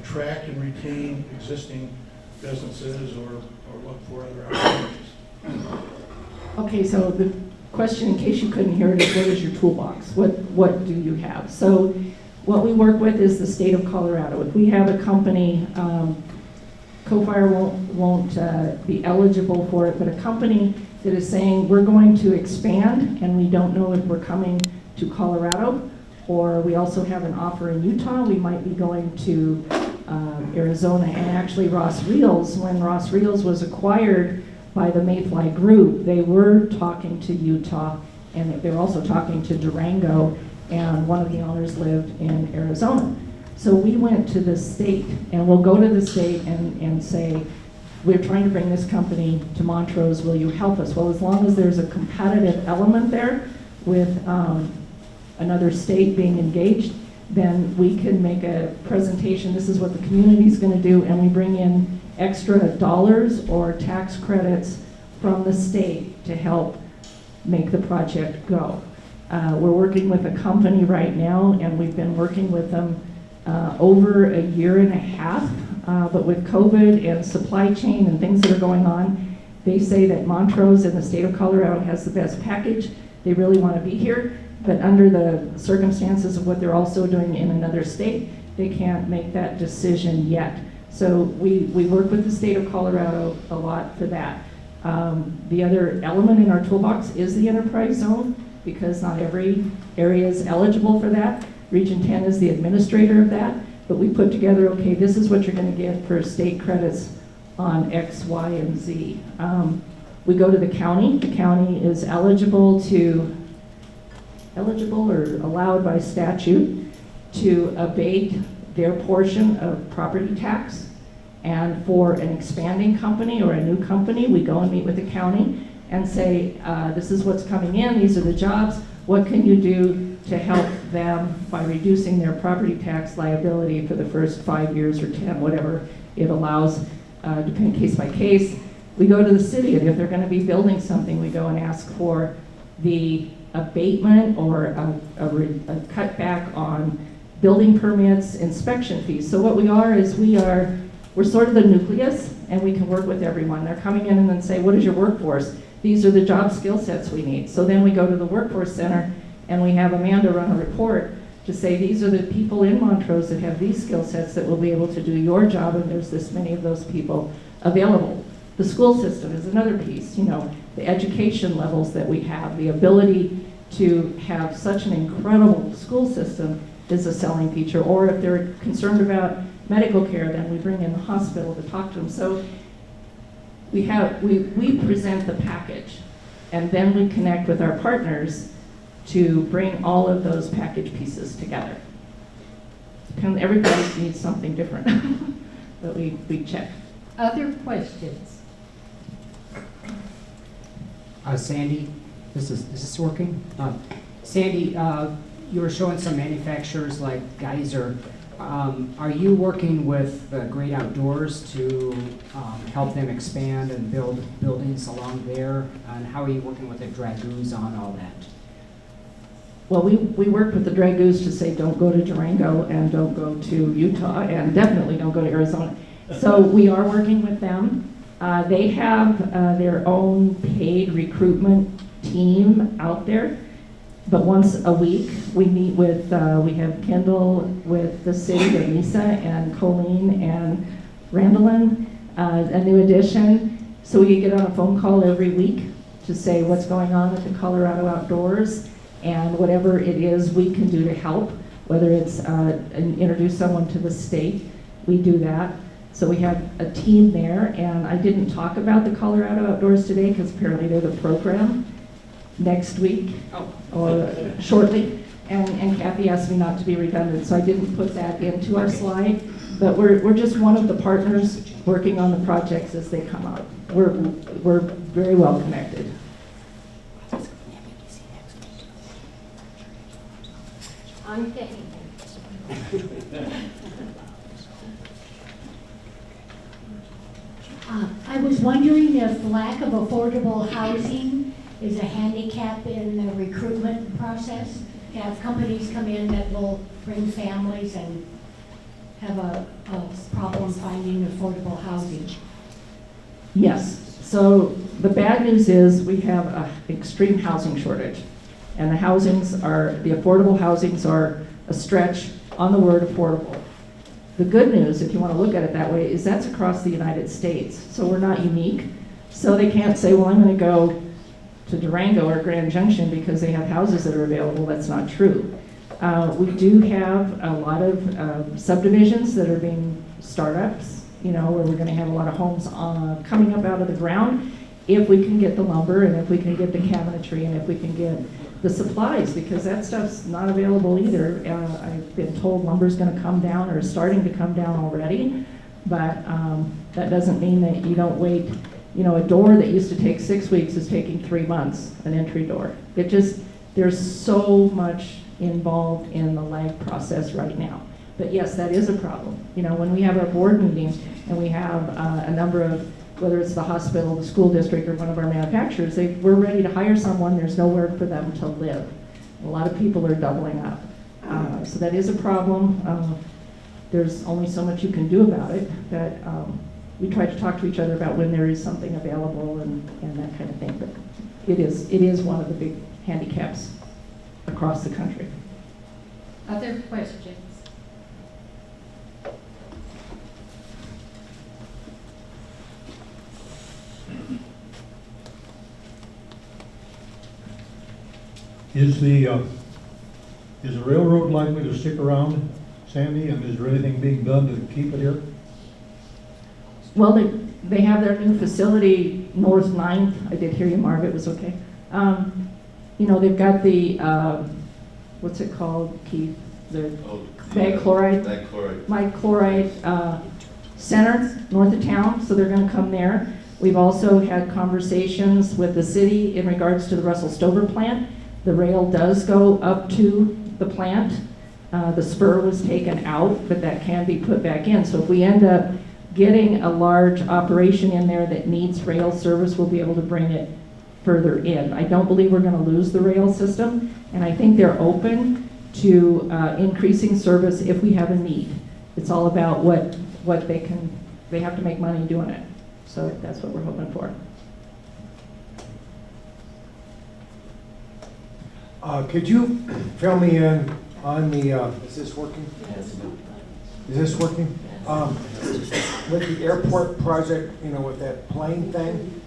attract and retain existing businesses or look for other opportunities. Okay, so the question, in case you couldn't hear it, is what is your toolbox? What do you have? So what we work with is the state of Colorado. If we have a company, Co-Fire won't be eligible for it, but a company that is saying we're going to expand and we don't know if we're coming to Colorado, or we also have an offer in Utah, we might be going to Arizona. And actually Ross Reels, when Ross Reels was acquired by the Mayfly Group, they were talking to Utah, and they were also talking to Durango, and one of the owners lived in Arizona. So we went to the state, and we'll go to the state and say, we're trying to bring this company to Montrose, will you help us? Well, as long as there's a competitive element there with another state being engaged, then we can make a presentation, this is what the community's gonna do, and we bring in extra dollars or tax credits from the state to help make the project go. We're working with a company right now, and we've been working with them over a year and a half, but with COVID and supply chain and things that are going on, they say that Montrose in the state of Colorado has the best package. They really want to be here, but under the circumstances of what they're also doing in another state, they can't make that decision yet. So we work with the state of Colorado a lot for that. The other element in our toolbox is the enterprise zone, because not every area is eligible for that. Region 10 is the administrator of that, but we put together, okay, this is what you're going to get for state credits on X, Y, and Z. We go to the county. The county is eligible or allowed by statute to abate their portion of property tax. And for an expanding company or a new company, we go and meet with the county and say, this is what's coming in, these are the jobs, what can you do to help them by reducing their property tax liability for the first 5 years or 10, whatever it allows, depending case by case. We go to the city, and if they're going to be building something, we go and ask for the abatement or a cutback on building permits, inspection fees. So what we are is we're sort of the nucleus, and we can work with everyone. They're coming in and then say, what is your workforce? These are the job skill sets we need. So then we go to the workforce center, and we have Amanda run a report to say, these are the people in Montrose that have these skill sets that will be able to do your job, and there's this many of those people available. The school system is another piece, you know, the education levels that we have, the ability to have such an incredible school system is a selling feature. Or if they're concerned about medical care, then we bring in the hospital to talk to them. So we present the package, and then we connect with our partners to bring all of those package pieces together. Everybody needs something different, but we check. Other questions? Sandy, is this working? Sandy, you were showing some manufacturers like Geyser. Are you working with the Great Outdoors to help them expand and build buildings along there? And how are you working with the Dragoons on all that? Well, we worked with the Dragoons to say don't go to Durango and don't go to Utah and definitely don't go to Arizona. So we are working with them. They have their own paid recruitment team out there, but once a week we meet with, we have Kendall with the city of Mesa and Colleen and Randallin, a new addition. So we get on a phone call every week to say what's going on at the Colorado Outdoors and whatever it is we can do to help, whether it's introduce someone to the state, we do that. So we have a team there, and I didn't talk about the Colorado Outdoors today because apparently they're the program next week or shortly, and Kathy asked me not to be redundant, so I didn't put that into our slide, but we're just one of the partners working on the projects as they come up. We're very well connected. I was wondering if lack of affordable housing is a handicap in the recruitment process. Have companies come in that will bring families and have a problem finding affordable housing. Yes, so the bad news is we have an extreme housing shortage, and the affordable housings are a stretch on the word affordable. The good news, if you want to look at it that way, is that's across the United States. So we're not unique. So they can't say, well, I'm going to go to Durango or Grand Junction because they have houses that are available. That's not true. We do have a lot of subdivisions that are being startups, you know, where we're going to have a lot of homes coming up out of the ground if we can get the lumber and if we can get the cabinetry and if we can get the supplies, because that stuff's not available either. I've been told lumber's going to come down or is starting to come down already, but that doesn't mean that you don't wait. You know, a door that used to take 6 weeks is taking 3 months, an entry door. There's so much involved in the lag process right now. But yes, that is a problem. You know, when we have our board meetings and we have a number of, whether it's the hospital, the school district, or one of our manufacturers, we're ready to hire someone, there's nowhere for them to live. A lot of people are doubling up. So that is a problem. There's only so much you can do about it, but we try to talk to each other about when there is something available and that kind of thing. But it is one of the big handicaps across the country. Other questions? Is the railroad likely to stick around, Sandy, and is there anything being done to keep it here? Well, they have their new facility, North 9th. I did hear you, Marv, it was okay. You know, they've got the, what's it called, Keith? The mag chloride center north of town, so they're going to come there. We've also had conversations with the city in regards to the Russell Stover plant. The rail does go up to the plant. The spur was taken out, but that can be put back in. So if we end up getting a large operation in there that needs rail service, we'll be able to bring it further in. I don't believe we're going to lose the rail system, and I think they're open to increasing service if we have a need. It's all about what they have to make money doing it. So that's what we're hoping for. Could you fill me in On the, is this working? Is this working? With the airport project, you know, with that plane thing,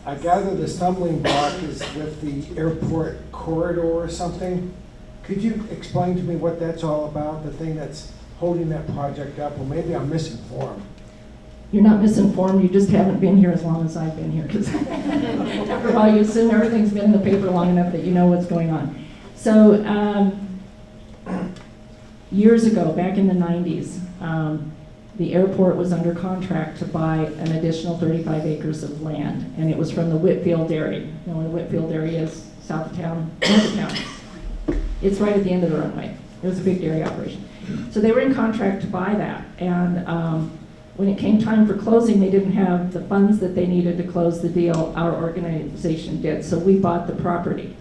I gather the stumbling block is with the airport corridor or something. Could you explain to me what that's all about, the thing that's holding that project up? Or maybe I'm misinformed. You're not misinformed, you just haven't been here as long as I've been here, because after a while you assume everything's been in the paper long enough that you know what's going on. So years ago, back in the 90s, the airport was under contract to buy an additional 35 acres of land, and it was from the Whitfield area. You know where the Whitfield area is, south of town, north of town. It's right at the end of the runway. It was a big dairy operation. So they were in contract to buy that, and when it came time for closing, they didn't have the funds that they needed to close the deal. Our organization did, so we bought the property.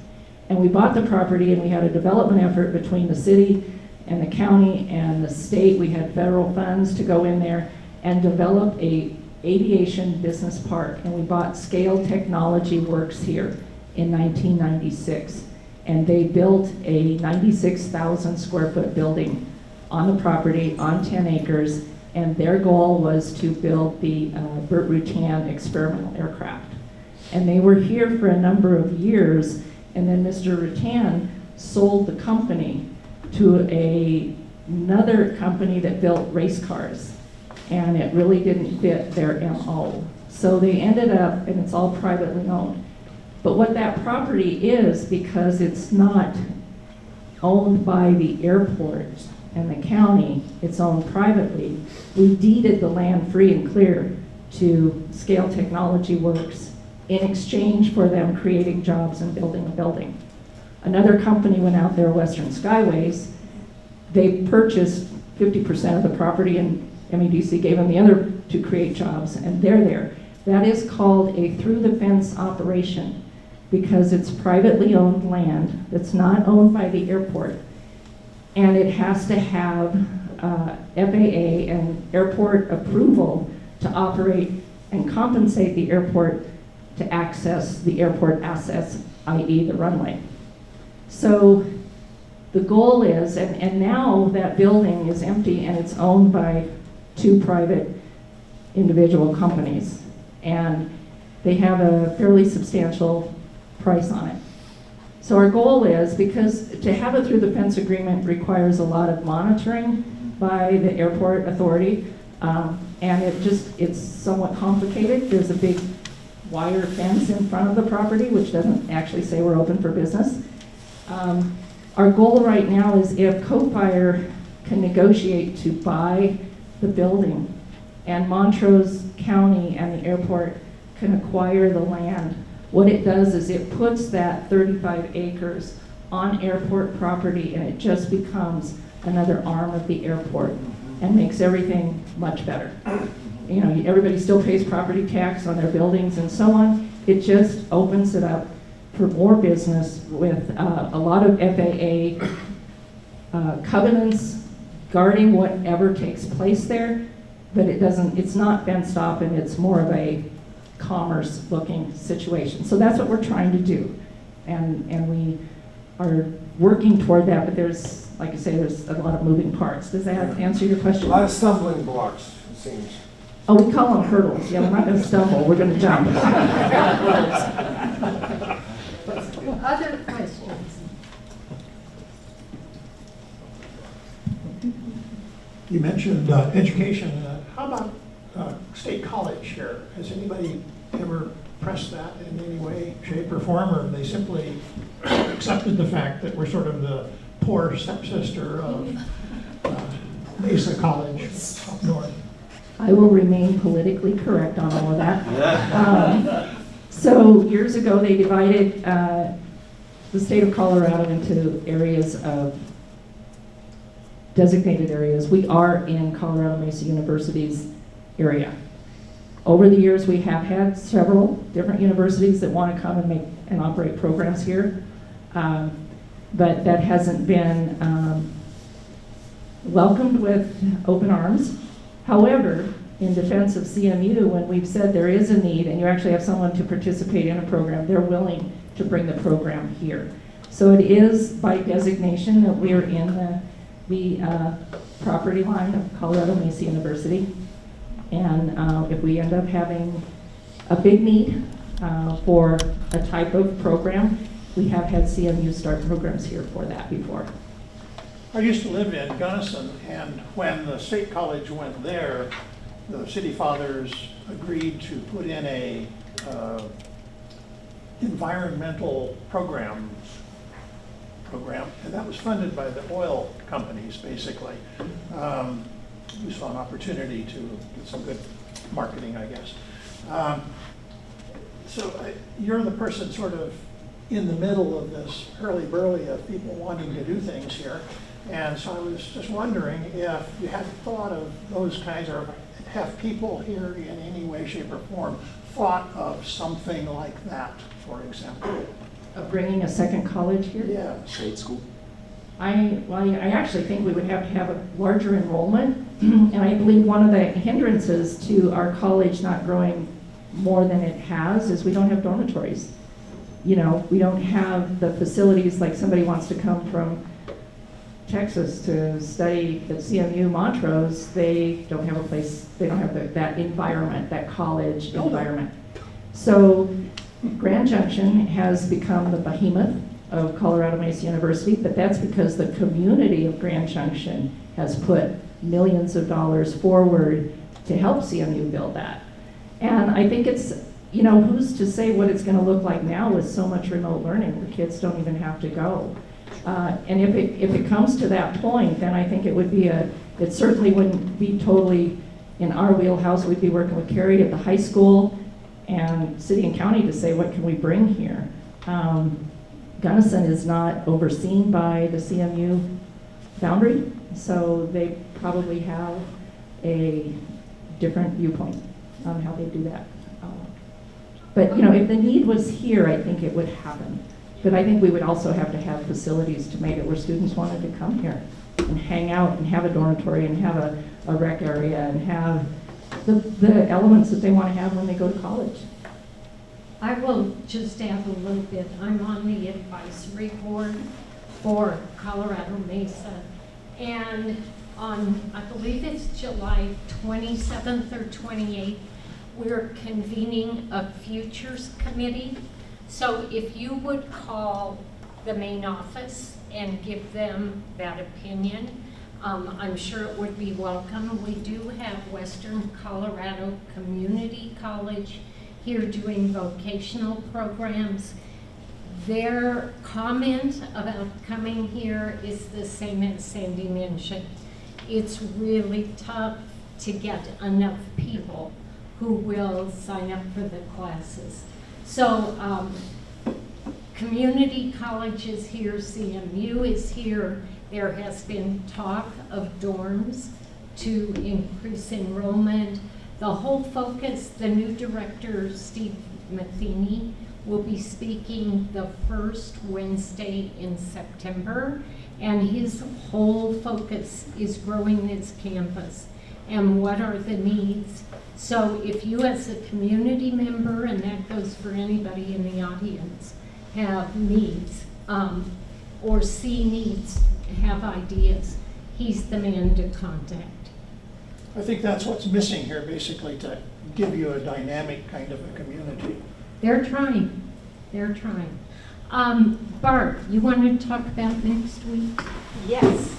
And we bought the property, and we had a development effort between the city and the county and the state. We had federal funds to go in there and develop a aviation business park. And we bought Scale Technology Works here in 1996. And they built a 96,000 square foot building on the property on 10 acres. And their goal was to build the Burt Rutan experimental aircraft. And they were here for a number of years, and then Mr. Rutan sold the company to another company that built race cars, and it really didn't fit their MO. So they ended up, and it's all privately owned. But what that property is, because it's not owned by the airport and the county, it's owned privately, we deeded the land free and clear to Scale Technology Works in exchange for them creating jobs and building a building. Another company went out there, Western Skyways. They purchased 50% of the property, and MEDC gave them the other to create jobs, and they're there. That is called a through-the-fence operation because it's privately owned land that's not owned by the airport, and it has to have FAA and airport approval to operate and compensate the airport to access the airport assets, i.e. the runway. So the goal is, and now that building is empty and it's owned by two private individual companies, and they have a fairly substantial price on it. So our goal is, because to have a through-the-fence agreement requires a lot of monitoring by the airport authority, and it's somewhat complicated. There's a big wire fence in front of the property, which doesn't actually say we're open for business. Our goal right now is if CoFire can negotiate to buy the building, and Montrose County and the airport can acquire the land, what it does is it puts that 35 acres on airport property, and it just becomes another arm of the airport and makes everything much better. You know, everybody still pays property tax on their buildings and so on. It just opens it up for more business with a lot of FAA covenants guarding whatever takes place there, but it's not fenced off, and it's more of a commerce looking situation. So that's what we're trying to do. And we are working toward that, but there's, like I say, there's a lot of moving parts. Does that answer your question? A lot of stumbling blocks, it seems. Oh, we call them hurdles. Yeah, we're not going to stumble, we're going to jump. Other questions? You mentioned education. How about State College here? Has anybody ever pressed that in any way, shape, or form, or have they simply accepted the fact that we're sort of the poor stepsister of Mesa College up north? I will remain politically correct on all of that. So years ago, they divided the state of Colorado into areas of designated areas. We are in Colorado Mesa University's area. Over the years, we have had several different universities that want to come and make and operate programs here, but that hasn't been welcomed with open arms. However, in defense of CMU, when we've said there is a need and you actually have someone to participate in a program, they're willing to bring the program here. So it is by designation that we are in the property line of Colorado Mesa University. And if we end up having a big need for a type of program, we have had CMU start programs here for that before. I used to live in Gunnison, and when the State College went there, the city fathers agreed to put in a environmental program, and that was funded by the oil companies, basically. We saw an opportunity to get some good marketing, I guess. You're the person sort of in the middle of this hurly-burly of people wanting to do things here. And so I was just wondering if you had thought of those kinds, or have people here in any way, shape, or form thought of something like that, for example? Of bringing a second college here? Yeah. State school. I actually think we would have to have a larger enrollment, and I believe one of the hindrances to our college not growing more than it has is we don't have dormitories. You know, we don't have the facilities like somebody wants to come from Texas to study at CMU Montrose. They don't have a place, they don't have that environment, that college environment. So Grand Junction has become the behemoth of Colorado Mesa University, but that's because the community of Grand Junction has put millions of dollars forward to help CMU build that. And I think it's, you know, who's to say what it's going to look like now with so much remote learning where kids don't even have to go. And if it comes to that point, then I think it would be it certainly wouldn't be totally in our wheelhouse. We'd be working with Carrie at the high school and city and county to say, what can we bring here? Gunnison is not overseen by the CMU boundary, so they probably have a different viewpoint on how they do that. But you know, if the need was here, I think it would happen. But I think we would also have to have facilities to make it where students wanted to come here and hang out and have a dormitory and have a rec area and have the elements that they want to have when they go to college. I will just add a little bit. I'm on the advisory board for Colorado Mesa. And on, I believe it's July 27th or 28th, we're convening a futures committee. So if you would call the main office and give them that opinion, I'm sure it would be welcome. We do have Western Colorado Community College here doing vocational programs. Their comment about coming here is the same as Sandy mentioned. It's really tough to get enough people who will sign up for the classes. So community colleges here, CMU is here. There has been talk of dorms to increase enrollment. The whole focus, the new director, Steve Matheny, will be speaking the first Wednesday in September, and his whole focus is growing this campus and what are the needs. So if you as a community member, and that goes for anybody in the audience, have needs or see needs, have ideas, he's the man to contact. I think that's what's missing here, basically, to give you a dynamic kind of a community. They're trying. They're trying. Barb, you want to talk about next week? Yes.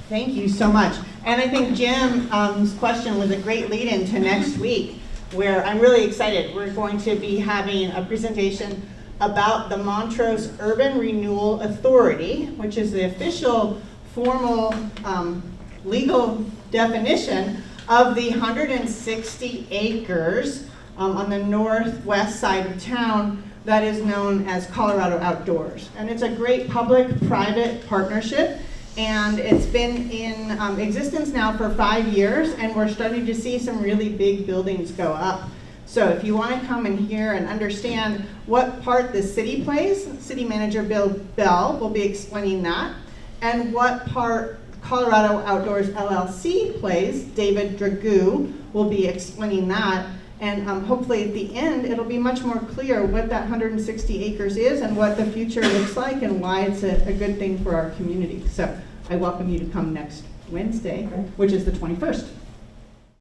Thank you so much. And I think Jim's question was a great lead into next week, where I'm really excited. We're going to be having a presentation about the Montrose Urban Renewal Authority, which is the official formal legal definition of the 160 acres on the northwest side of town that is known as Colorado Outdoors. And it's a great public-private partnership, and it's been in existence now for 5 years, and we're starting to see some really big buildings go up. So if you want to come and hear and understand what part the city plays, City Manager Bill Bell will be explaining that, and what part Colorado Outdoors LLC plays, David Dragoo will be explaining that. And hopefully at the end, it'll be much more clear what that 160 acres is and what the future looks like and why it's a good thing for our community. So I welcome you to come next Wednesday, which is the 21st.